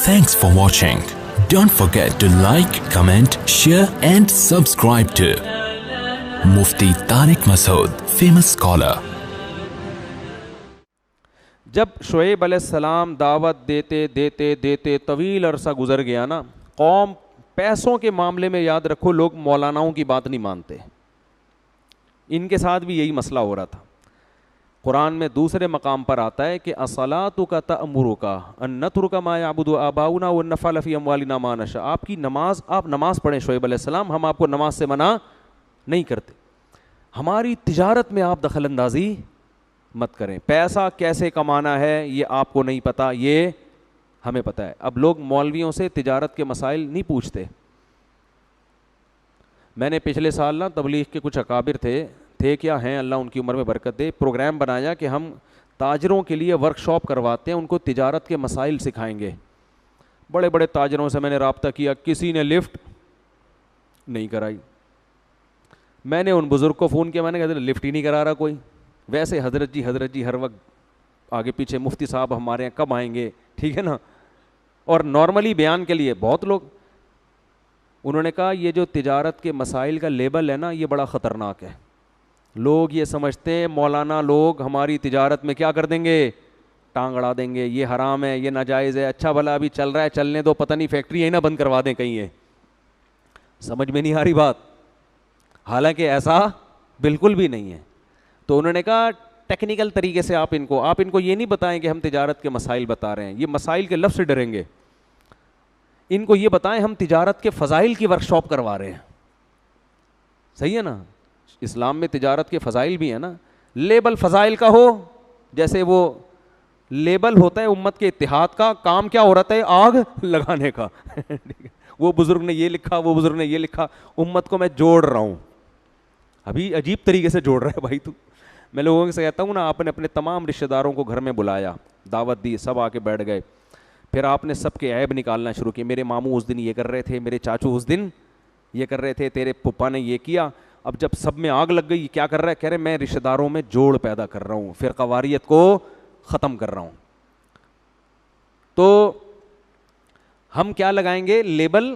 Thanks for watching. Don't forget to like, comment, share and subscribe to Mufti Tariq Masood, famous scholar. جب شعیب علیہ السلام دعوت دیتے دیتے دیتے طویل عرصہ گزر گیا نا، قوم پیسوں کے معاملے میں یاد رکھو لوگ مولاناؤں کی بات نہیں مانتے. ان کے ساتھ بھی یہی مسئلہ ہو رہا تھا. قرآن میں دوسرے مقام پر آتا ہے کہ اصلاتک تأمرک ان نترک ما یعبد آباؤنا ونفعل فی اموالنا ما نشاء. آپ کی نماز، آپ نماز پڑھیں شعیب علیہ السلام، ہم آپ کو نماز سے منع نہیں کرتے. ہماری تجارت میں آپ دخل اندازی مت کریں. پیسہ کیسے کمانا ہے یہ آپ کو نہیں پتہ، یہ ہمیں پتہ ہے. اب لوگ مولویوں سے تجارت کے مسائل نہیں پوچھتے. میں نے پچھلے سال نا تبلیغ کے کچھ اکابر تھے کیا ہیں، اللہ ان کی عمر میں برکت دے، پروگرام بنایا کہ ہم تاجروں کے لیے ورک شاپ کرواتے ہیں، ان کو تجارت کے مسائل سکھائیں گے. بڑے بڑے تاجروں سے میں نے رابطہ کیا، کسی نے لفٹ نہیں کرائی. میں نے ان بزرگ کو فون کیا، میں نے کہا لفٹ ہی نہیں کرا رہا کوئی. ویسے حضرت جی ہر وقت آگے پیچھے، مفتی صاحب ہمارے یہاں کب آئیں گے، ٹھیک ہے نا. اور نارملی بیان کے لیے بہت لوگ، انہوں نے کہا یہ جو تجارت کے مسائل کا لیبل ہے نا یہ بڑا خطرناک ہے. لوگ یہ سمجھتے ہیں مولانا لوگ ہماری تجارت میں کیا کر دیں گے، ٹانگ اڑا دیں گے، یہ حرام ہے، یہ ناجائز ہے. اچھا بھلا ابھی چل رہا ہے، چلنے دو، پتہ نہیں فیکٹری ہے نا بند کروا دیں کہیں. یہ سمجھ میں نہیں آ رہی بات، حالانکہ ایسا بالکل بھی نہیں ہے. تو انہوں نے کہا ٹیکنیکل طریقے سے آپ ان کو یہ نہیں بتائیں کہ ہم تجارت کے مسائل بتا رہے ہیں، یہ مسائل کے لفظ سے ڈریں گے. ان کو یہ بتائیں ہم تجارت کے فضائل کی ورک شاپ کروا رہے ہیں. صحیح ہے نا، اسلام میں تجارت کے فضائل بھی ہیں نا. لیبل فضائل کا ہو، جیسے وہ لیبل ہوتا ہے امت کے اتحاد کا، کام کیا ہو رہا ہے، آگ لگانے کا. وہ بزرگ نے یہ لکھا، وہ بزرگ نے یہ لکھا، امت کو میں جوڑ رہا ہوں. ابھی عجیب طریقے سے جوڑ رہا ہے بھائی تو. میں لوگوں سے کہتا ہوں نا، آپ نے اپنے تمام رشتہ داروں کو گھر میں بلایا، دعوت دی، سب آ کے بیٹھ گئے، پھر آپ نے سب کے عیب نکالنا شروع کیے. میرے ماموں اس دن یہ کر رہے تھے، میرے چاچو اس دن یہ کر رہے تھے، تیرے پپا نے یہ کیا. اب جب سب میں آگ لگ گئی، کیا کر رہا ہے، کہہ رہے میں رشتہ داروں میں جوڑ پیدا کر رہا ہوں، فرقہ واریت کو ختم کر رہا ہوں. تو ہم کیا لگائیں گے، لیبل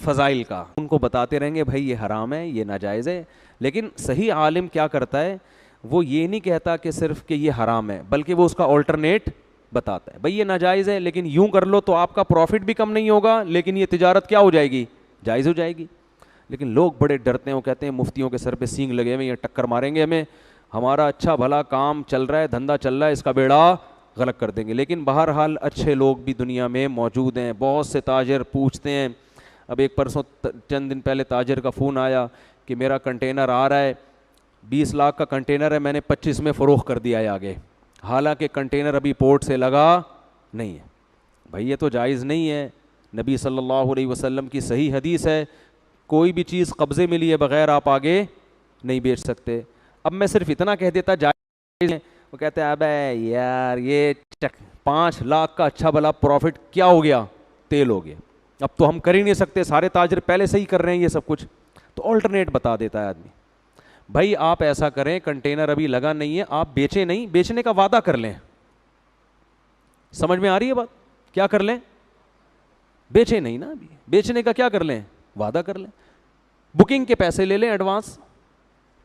فضائل کا. ان کو بتاتے رہیں گے بھائی یہ حرام ہے، یہ ناجائز ہے. لیکن صحیح عالم کیا کرتا ہے، وہ یہ نہیں کہتا کہ صرف کہ یہ حرام ہے، بلکہ وہ اس کا آلٹرنیٹ بتاتا ہے. بھائی یہ ناجائز ہے لیکن یوں کر لو تو آپ کا پروفٹ بھی کم نہیں ہوگا، لیکن یہ تجارت کیا ہو جائے گی، جائز ہو جائے گی. لیکن لوگ بڑے ڈرتے ہیں، وہ کہتے ہیں مفتیوں کے سر پہ سینگ لگے ہوئے، یہ ٹکر ماریں گے ہمیں، ہمارا اچھا بھلا کام چل رہا ہے، دھندا چل رہا ہے، اس کا بیڑا غلط کر دیں گے. لیکن بہرحال اچھے لوگ بھی دنیا میں موجود ہیں. بہت سے تاجر پوچھتے ہیں. اب ایک پرسوں چند دن پہلے تاجر کا فون آیا کہ میرا کنٹینر آ رہا ہے، 20 لاکھ کا کنٹینر ہے، میں نے 25 میں فروخت کر دیا ہے آگے، حالانکہ کنٹینر ابھی پورٹ سے لگا نہیں ہے. بھائی یہ تو جائز نہیں ہے. نبی صلی اللہ علیہ وسلم کی صحیح حدیث ہے، کوئی بھی چیز قبضے میں لیے بغیر آپ آگے نہیں بیچ سکتے. اب میں صرف اتنا کہہ دیتا جائز ہے، وہ کہتے ہیں ابے یار یہ 5 لاکھ کا اچھا بھلا پروفٹ کیا ہو گیا، تیل ہو گیا، اب تو ہم کر ہی نہیں سکتے، سارے تاجر پہلے سے ہی کر رہے ہیں یہ سب کچھ. تو آلٹرنیٹ بتا دیتا ہے آدمی. بھائی آپ ایسا کریں، کنٹینر ابھی لگا نہیں ہے، آپ بیچیں نہیں، بیچنے کا وعدہ کر لیں. سمجھ میں آ رہی ہے بات، کیا کر لیں، بیچیں نہیں نا، ابھی بیچنے کا کیا کر لیں، وعدہ کر لیں. بکنگ کے پیسے لے لیں ایڈوانس،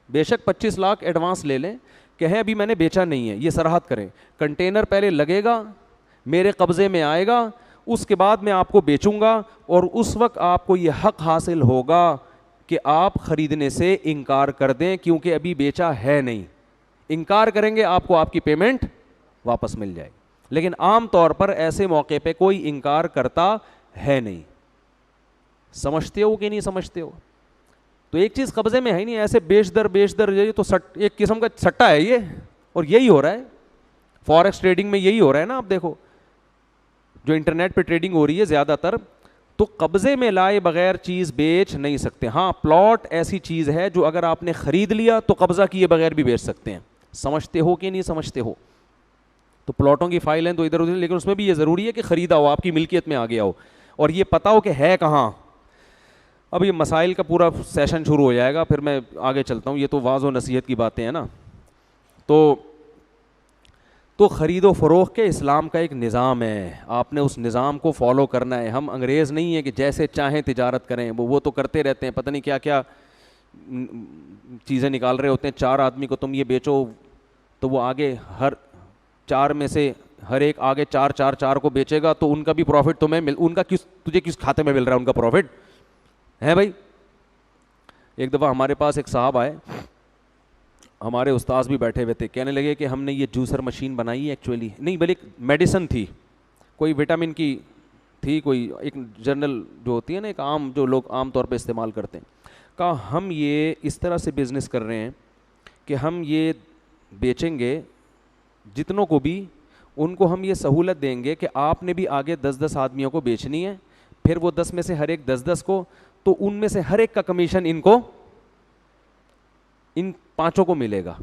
بے شک 25 لاکھ ایڈوانس لے لیں، کہیں ابھی میں نے بیچا نہیں ہے، یہ صراحت کریں. کنٹینر پہلے لگے گا، میرے قبضے میں آئے گا، اس کے بعد میں آپ کو بیچوں گا، اور اس وقت آپ کو یہ حق حاصل ہوگا کہ آپ خریدنے سے انکار کر دیں، کیونکہ ابھی بیچا ہے نہیں. انکار کریں گے آپ کو آپ کی پیمنٹ واپس مل جائے گی. لیکن عام طور پر ایسے موقع پہ کوئی انکار کرتا ہے نہیں. سمجھتے ہو کہ نہیں سمجھتے ہو؟ تو ایک چیز قبضے میں ہے ہی نہیں، ایسے بیچ در یہ تو ایک قسم کا سٹا ہے یہ. اور یہی ہو رہا ہے فوریکس ٹریڈنگ میں، یہی ہو رہا ہے نا. آپ دیکھو جو انٹرنیٹ پہ ٹریڈنگ ہو رہی ہے زیادہ تر، تو قبضے میں لائے بغیر چیز بیچ نہیں سکتے. ہاں پلاٹ ایسی چیز ہے جو اگر آپ نے خرید لیا تو قبضہ کیے بغیر بھی بیچ سکتے ہیں. سمجھتے ہو کہ نہیں سمجھتے ہو؟ تو پلاٹوں کی فائل ہیں تو ادھر ادھر، لیکن اس میں بھی یہ ضروری ہے کہ خریدا ہو، آپ کی ملکیت میں آ گیا ہو، اور یہ پتہ ہو کہ ہے کہاں. اب یہ مسائل کا پورا سیشن شروع ہو جائے گا، پھر میں آگے چلتا ہوں. یہ تو واعظ و نصیحت کی باتیں ہیں نا. تو تو خرید و فروخت کے اسلام کا ایک نظام ہے, آپ نے اس نظام کو فالو کرنا ہے. ہم انگریز نہیں ہیں کہ جیسے چاہیں تجارت کریں, وہ تو کرتے رہتے ہیں, پتہ نہیں کیا کیا چیزیں نکال رہے ہوتے ہیں. 4 آدمی کو تم یہ بیچو تو وہ آگے ہر 4 میں سے ہر ایک آگے 4 کو بیچے گا, تو ان کا بھی پروفٹ تمہیں ان کا تجھے کس کھاتے میں مل رہا ہے ان کا پروفٹ ہے بھائی. ایک دفعہ ہمارے پاس ایک صاحب آئے, ہمارے استاذ بھی بیٹھے ہوئے تھے, کہنے لگے کہ ہم نے یہ جوسر مشین بنائی ہے, ایکچولی نہیں بلکہ میڈیسن تھی, کوئی وٹامن کی تھی, کوئی ایک جنرل جو ہوتی ہے نا, ایک عام جو لوگ عام طور پہ استعمال کرتے ہیں. کہا ہم یہ اس طرح سے بزنس کر رہے ہیں کہ ہم یہ بیچیں گے جتنوں کو بھی, ان کو ہم یہ سہولت دیں گے کہ آپ نے بھی آگے 10 آدمیوں کو بیچنی ہے, پھر وہ 10 میں سے ہر ایک 10 کو, تو ان میں سے ہر ایک کا کمیشن ان 5 کو ملے گا.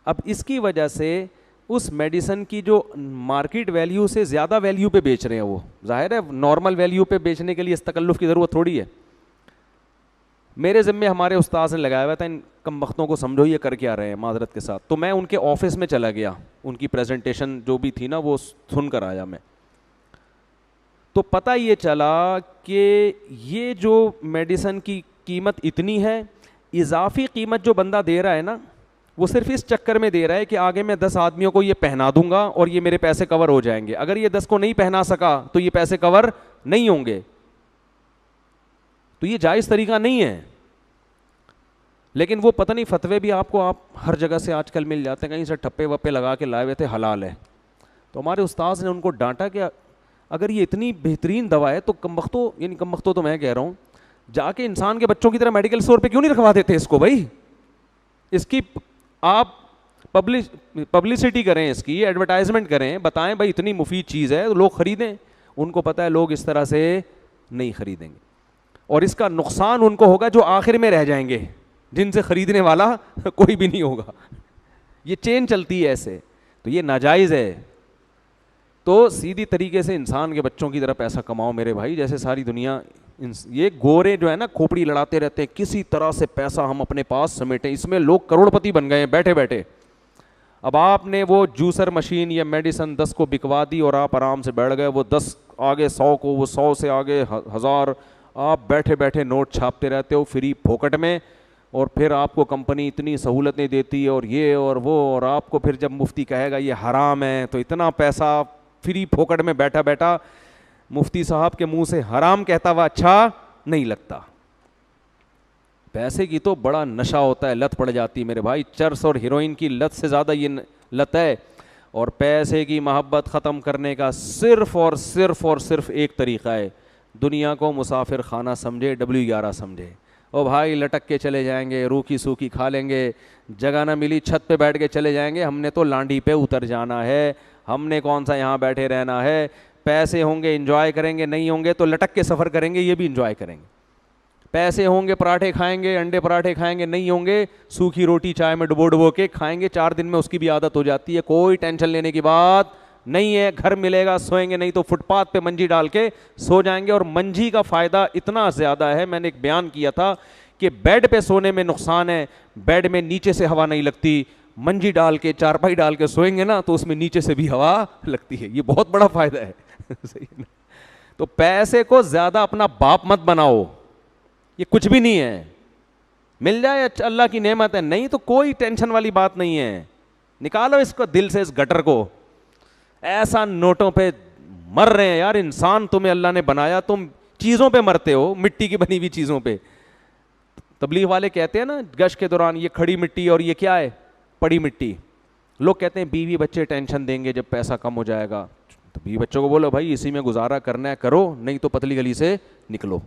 اب اس کی وجہ سے اس میڈیسن کی جو مارکیٹ ویلیو سے زیادہ ویلیو پہ بیچ رہے ہیں, وہ ظاہر ہے نارمل ویلیو پہ بیچنے کے لیے اس تکلف کی ضرورت تھوڑی ہے. میرے ذمے ہمارے استاذ نے لگایا ہوا تھا, ان کم بختوں کو سمجھو یہ کر کے آ رہے ہیں معذرت کے ساتھ. تو میں ان کے آفس میں چلا گیا, ان کی پریزنٹیشن جو بھی تھی نا وہ سن کر آیا میں. تو پتہ یہ چلا کہ یہ جو میڈیسن کی قیمت اتنی ہے, اضافی قیمت جو بندہ دے رہا ہے نا, وہ صرف اس چکر میں دے رہا ہے کہ آگے میں 10 آدمیوں کو یہ پہنا دوں گا اور یہ میرے پیسے کور ہو جائیں گے. اگر یہ 10 کو نہیں پہنا سکا تو یہ پیسے کور نہیں ہوں گے. تو یہ جائز طریقہ نہیں ہے. لیکن وہ پتہ نہیں فتوے بھی آپ ہر جگہ سے آج کل مل جاتے ہیں, کہیں سے ٹھپے وپے لگا کے لائے ہوئے تھے حلال ہے. تو ہمارے استاذ نے ان کو ڈانٹا کہ اگر یہ اتنی بہترین دوا ہے تو کم بختوں تو میں کہہ رہا ہوں, جا کے انسان کے بچوں کی طرح میڈیکل اسٹور پہ کیوں نہیں رکھوا دیتے اس کو بھائی. اس کی آپ پبلسٹی کریں, اس کی ایڈورٹائزمنٹ کریں, بتائیں بھائی اتنی مفید چیز ہے تو لوگ خریدیں. ان کو پتہ ہے لوگ اس طرح سے نہیں خریدیں گے, اور اس کا نقصان ان کو ہوگا جو آخر میں رہ جائیں گے, جن سے خریدنے والا کوئی بھی نہیں ہوگا. یہ چین چلتی ہے ایسے, تو یہ ناجائز ہے. تو سیدھی طریقے سے انسان کے بچوں کی طرح پیسہ کماؤ میرے بھائی, جیسے ساری دنیا یہ گورے جو ہے نا کھوپڑی لڑاتے رہتے ہیں, کسی طرح سے پیسہ ہم اپنے پاس سمیٹیں. اس میں لوگ کروڑ پتی بن گئے ہیں بیٹھے بیٹھے. اب آپ نے وہ جوسر مشین یا میڈیسن 10 کو بکوا دی اور آپ آرام سے بیٹھ گئے, وہ 10 آگے 100 کو, وہ 100 سے آگے 1000, آپ بیٹھے بیٹھے نوٹ چھاپتے رہتے ہو فری پھوکٹ میں, اور پھر آپ کو کمپنی اتنی سہولتیں دیتی ہے اور یہ اور وہ, اور آپ کو پھر جب مفتی کہے گا یہ حرام ہے تو اتنا پیسہ فری پھوکٹ میں بیٹھا بیٹھا مفتی صاحب کے منہ سے حرام کہتا ہوا اچھا نہیں لگتا. پیسے کی تو بڑا نشہ ہوتا ہے, لت پڑ جاتی ہے میرے بھائی. چرس اور ہیروئن کی لت سے زیادہ یہ لت ہے. اور پیسے کی محبت ختم کرنے کا صرف اور صرف ایک طریقہ ہے, دنیا کو مسافر خانہ سمجھے, W11 سمجھے. او بھائی لٹک کے چلے جائیں گے, روکھی سوکھی کھا لیں گے, جگہ نہ ملی چھت پہ بیٹھ کے چلے جائیں گے, ہم نے تو لانڈی پہ اتر جانا ہے, ہم نے کون سا یہاں بیٹھے رہنا ہے. پیسے ہوں گے انجوائے کریں گے, نہیں ہوں گے تو لٹک کے سفر کریں گے, یہ بھی انجوائے کریں گے. پیسے ہوں گے پراٹھے کھائیں گے, انڈے پراٹھے کھائیں گے, نہیں ہوں گے سوکھی روٹی چائے میں ڈبو کے کھائیں گے. 4 دن میں اس کی بھی عادت ہو جاتی ہے, کوئی ٹینشن لینے کی بات نہیں ہے. گھر ملے گا سوئیں گے, نہیں تو فٹ پاتھ پہ منجی ڈال کے سو جائیں گے. اور منجی کا فائدہ اتنا زیادہ ہے, میں نے ایک بیان کیا تھا کہ بیڈ پہ سونے میں نقصان ہے, بیڈ میں نیچے سے ہوا نہیں لگتی. منجی ڈال کے چارپائی ڈال کے سوئیں گے نا تو اس میں نیچے سے بھی ہوا لگتی ہے, یہ بہت بڑا فائدہ ہے. تو پیسے کو زیادہ اپنا باپ مت بناؤ, یہ کچھ بھی نہیں ہے. مل جائے اللہ کی نعمت ہے, نہیں تو کوئی ٹینشن والی بات نہیں ہے. نکالو اس کو دل سے, اس گٹر کو. ایسا نوٹوں پہ مر رہے ہیں یار. انسان تمہیں اللہ نے بنایا, تم چیزوں پہ مرتے ہو, مٹی کی بنی ہوئی چیزوں پہ. تبلیغ والے کہتے ہیں نا گشت کے دوران, یہ کھڑی مٹی اور یہ کیا ہے پڑی مٹی. لوگ کہتے ہیں بیوی بچے ٹینشن دیں گے جب پیسہ کم ہو جائے گا. تو بیوی بچوں کو بولو بھائی اسی میں گزارا کرنا ہے کرو, نہیں تو پتلی گلی سے نکلو.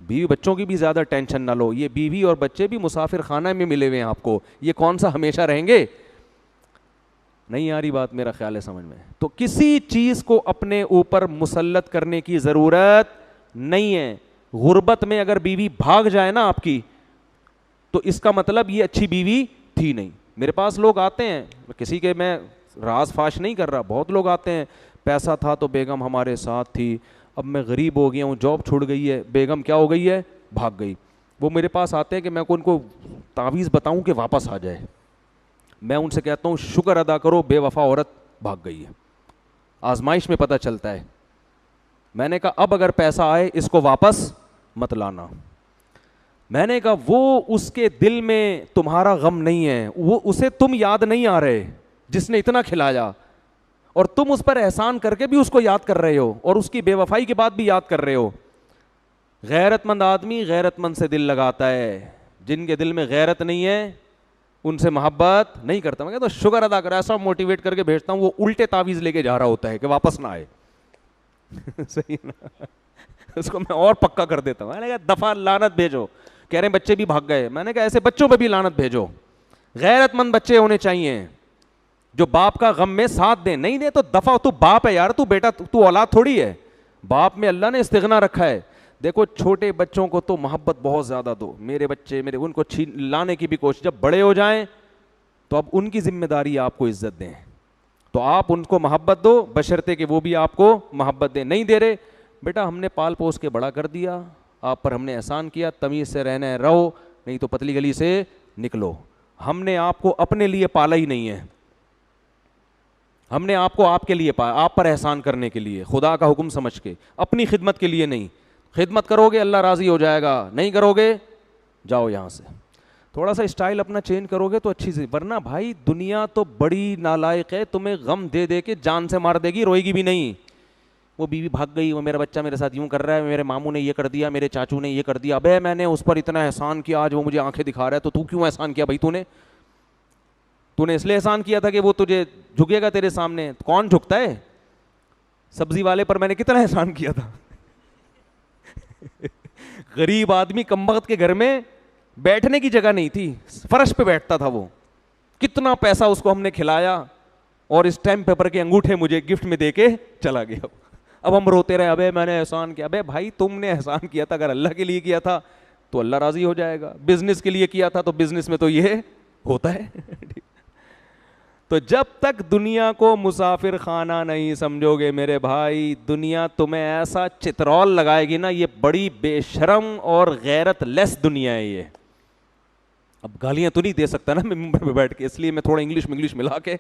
بیوی بچوں کی بھی زیادہ ٹینشن نہ لو. یہ بیوی اور بچے بھی مسافر خانہ میں ملے ہوئے ہیں آپ کو, یہ کون سا ہمیشہ رہیں گے. نہیں آ رہی بات میرا خیال ہے سمجھ میں. تو کسی چیز کو اپنے اوپر مسلط کرنے کی ضرورت نہیں ہے. غربت میں اگر بیوی بھاگ جائے نا آپ کی, تو اس کا مطلب یہ اچھی بیوی تھی نہیں. میرے پاس لوگ آتے ہیں, کسی کے میں راز فاش نہیں کر رہا, بہت لوگ آتے ہیں, پیسہ تھا تو بیگم ہمارے ساتھ تھی, اب میں غریب ہو گیا ہوں, جاب چھوڑ گئی ہے, بیگم کیا ہو گئی ہے, بھاگ گئی. وہ میرے پاس آتے ہیں کہ میں ان کو تعویذ بتاؤں کہ واپس آ جائے. میں ان سے کہتا ہوں شکر ادا کرو بے وفا عورت بھاگ گئی ہے. آزمائش میں پتہ چلتا ہے. میں نے کہا اب اگر پیسہ آئے اس کو واپس مت لانا. میں نے کہا وہ اس کے دل میں تمہارا غم نہیں ہے, وہ اسے تم یاد نہیں آ رہے جس نے اتنا کھلایا, اور تم اس پر احسان کر کے بھی اس کو یاد کر رہے ہو, اور اس کی بے وفائی کے بعد بھی یاد کر رہے ہو. غیرت مند آدمی غیرت مند سے دل لگاتا ہے, جن کے دل میں غیرت نہیں ہے ان سے محبت نہیں کرتا. میں کہتا ہوں شکر ادا کر, ایسا موٹیویٹ کر کے بھیجتا ہوں, وہ الٹے تعویذ لے کے جا رہا ہوتا ہے کہ واپس نہ آئے. صحیح نا, اس کو میں اور پکا کر دیتا ہوں. میں نے کہا دفعہ لعنت بھیجو. کہہ رہے ہیں بچے بھی بھاگ گئے. میں نے کہا ایسے بچوں پہ بھی لعنت بھیجو. غیرت مند بچے ہونے چاہیے جو باپ کا غم میں ساتھ دیں. نہیں دے تو دفعہ, تو باپ ہے یار, تو بیٹا, تو اولاد تھوڑی ہے. باپ میں اللہ نے استغنا رکھا ہے. دیکھو چھوٹے بچوں کو تو محبت بہت زیادہ دو, میرے بچے میرے, ان کو لانے کی بھی کوشش. جب بڑے ہو جائیں تو اب ان کی ذمہ داری آپ کو عزت دیں, تو آپ ان کو محبت دو بشرطے کہ وہ بھی آپ کو محبت دیں. نہیں دے رہے, بیٹا ہم نے پال پوس کے بڑا کر دیا, آپ پر ہم نے احسان کیا, تمیز سے رہنا ہے رہو, نہیں تو پتلی گلی سے نکلو. ہم نے آپ کو اپنے لیے پالا ہی نہیں ہے, ہم نے آپ کو آپ کے لیے پایا, آپ پر احسان کرنے کے لیے, خدا کا حکم سمجھ کے, اپنی خدمت کے لیے نہیں. خدمت کرو گے اللہ راضی ہو جائے گا, نہیں کرو گے جاؤ یہاں سے. تھوڑا سا اسٹائل اپنا چینج کرو گے تو اچھی سی, ورنہ بھائی دنیا تو بڑی نالائق ہے, تمہیں غم دے دے کے جان سے مار دے گی, روئے گی بھی نہیں. وہ بیوی بھاگ گئی, وہ میرا بچہ میرے ساتھ یوں کر رہا ہے, میرے ماموں نے یہ کر دیا, میرے چاچو نے یہ کر دیا, ابے میں نے اس پر اتنا احسان کیا, آج وہ مجھے آنکھیں دکھا رہا ہے, تو کیوں احسان کیا بھائی؟ تو نے اس لیے احسان کیا تھا کہ وہ تجھے جھکے گا تیرے سامنے. کون جھکتا ہے؟ سبزی والے پر میں نے کتنا احسان کیا تھا. غریب آدمی کمبخت کے گھر میں بیٹھنے کی جگہ نہیں تھی, فرش پہ بیٹھتا تھا وہ, کتنا پیسہ اس کو ہم نے کھلایا, اور اسٹیمپ پیپر کے انگوٹھے مجھے گفٹ میں دے کے چلا گیا. اب ہم روتے رہے, ابے میں نے احسان کیا. ابے بھائی تم نے احسان کیا تھا, اگر اللہ کے لیے کیا تھا تو اللہ راضی ہو جائے گا, بزنس کے لیے کیا تھا تو بزنس میں تو یہ ہوتا ہے. تو جب تک دنیا کو مسافر خانہ نہیں سمجھو گے میرے بھائی, دنیا تمہیں ایسا چترول لگائے گی نا, یہ بڑی بے شرم اور غیرت لیس دنیا ہے یہ. اب گالیاں تو نہیں دے سکتا نا میں ممبر پہ بیٹھ کے, اس لیے میں تھوڑا انگلش ملا کے,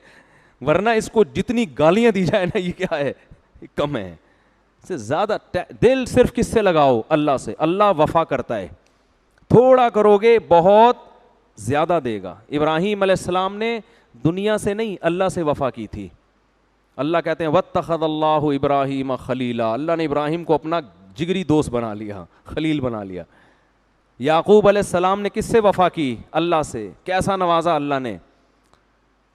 ورنہ اس کو جتنی گالیاں دی جائے نا یہ کیا ہے, کم ہے. اس سے زیادہ دل صرف کس سے لگاؤ؟ اللہ سے. اللہ وفا کرتا ہے, تھوڑا کرو گے بہت زیادہ دے گا. ابراہیم علیہ السلام نے دنیا سے نہیں اللہ سے وفا کی تھی. اللہ کہتے ہیں واتخذ اللہ ابراہیم خلیلا, اللہ نے ابراہیم کو اپنا جگری دوست بنا لیا, خلیل بنا لیا. یعقوب علیہ السلام نے کس سے وفا کی؟ اللہ سے. کیسا نوازا اللہ نے.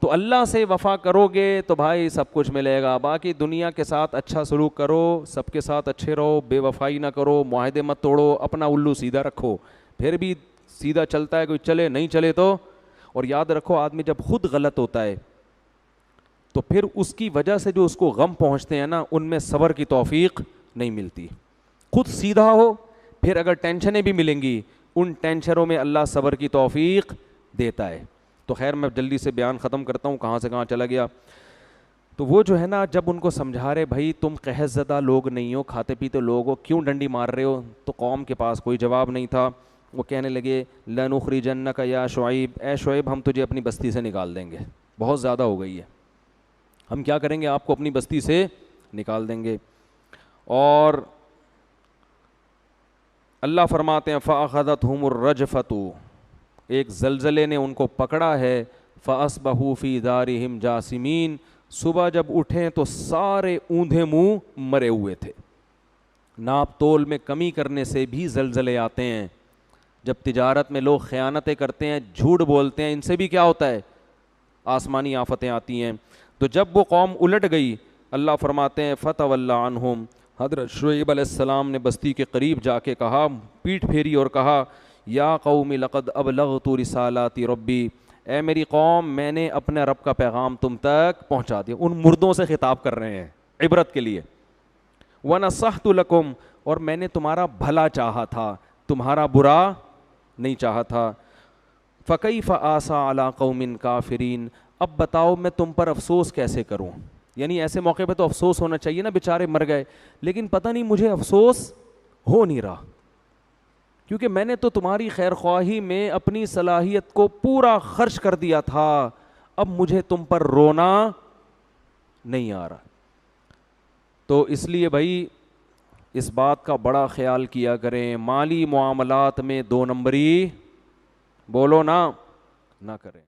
تو اللہ سے وفا کرو گے تو بھائی سب کچھ ملے گا. باقی دنیا کے ساتھ اچھا سلوک کرو, سب کے ساتھ اچھے رہو, بے وفائی نہ کرو, معاہدے مت توڑو, اپنا الو سیدھا رکھو. پھر بھی سیدھا چلتا ہے کوئی, چلے نہیں چلے تو. اور یاد رکھو آدمی جب خود غلط ہوتا ہے تو پھر اس کی وجہ سے جو اس کو غم پہنچتے ہیں نا, ان میں صبر کی توفیق نہیں ملتی. خود سیدھا ہو, پھر اگر ٹینشنیں بھی ملیں گی, ان ٹینشنوں میں اللہ صبر کی توفیق دیتا ہے. تو خیر میں جلدی سے بیان ختم کرتا ہوں, کہاں سے کہاں چلا گیا. تو وہ جو ہے نا, جب ان کو سمجھا رہے بھائی تم قحط زدہ لوگ نہیں ہو, کھاتے پیتے لوگ ہو, کیوں ڈنڈی مار رہے ہو, تو قوم کے پاس کوئی جواب نہیں تھا. وہ کہنے لگے لنخرجنک یا شعیب, اے شعیب ہم تجھے اپنی بستی سے نکال دیں گے, بہت زیادہ ہو گئی ہے, ہم کیا کریں گے, آپ کو اپنی بستی سے نکال دیں گے. اور اللہ فرماتے ہیں فأخذتهم الرجفة, ایک زلزلے نے ان کو پکڑا ہے. فأصبحوا فی دارہم جاثمین, صبح جب اٹھیں تو سارے اوندھے منہ مرے ہوئے تھے. ناپ تول میں کمی کرنے سے بھی زلزلے آتے ہیں. جب تجارت میں لوگ خیانتیں کرتے ہیں, جھوٹ بولتے ہیں, ان سے بھی کیا ہوتا ہے, آسمانی آفتیں آتی ہیں. تو جب وہ قوم الٹ گئی, اللہ فرماتے ہیں فتولی عنہم, حضرت شعیب علیہ السلام نے بستی کے قریب جا کے کہا, پیٹھ پھیری اور کہا یا قوم لقد ابلغت رسالات ربی, اے میری قوم میں نے اپنے رب کا پیغام تم تک پہنچا دیا. ان مردوں سے خطاب کر رہے ہیں عبرت کے لیے. ونصحت لکم, اور میں نے تمہارا بھلا چاہا تھا, تمہارا برا نہیں چاہا تھا. فکیف آسیٰ علی قوم کافرین, اب بتاؤ میں تم پر افسوس کیسے کروں. یعنی ایسے موقع پہ تو افسوس ہونا چاہیے نا, بیچارے مر گئے, لیکن پتہ نہیں مجھے افسوس ہو نہیں رہا, کیونکہ میں نے تو تمہاری خیر خواہی میں اپنی صلاحیت کو پورا خرچ کر دیا تھا. اب مجھے تم پر رونا نہیں آ رہا. تو اس لیے بھائی اس بات کا بڑا خیال کیا کریں, مالی معاملات میں 2 نمبری بولو نہ کریں.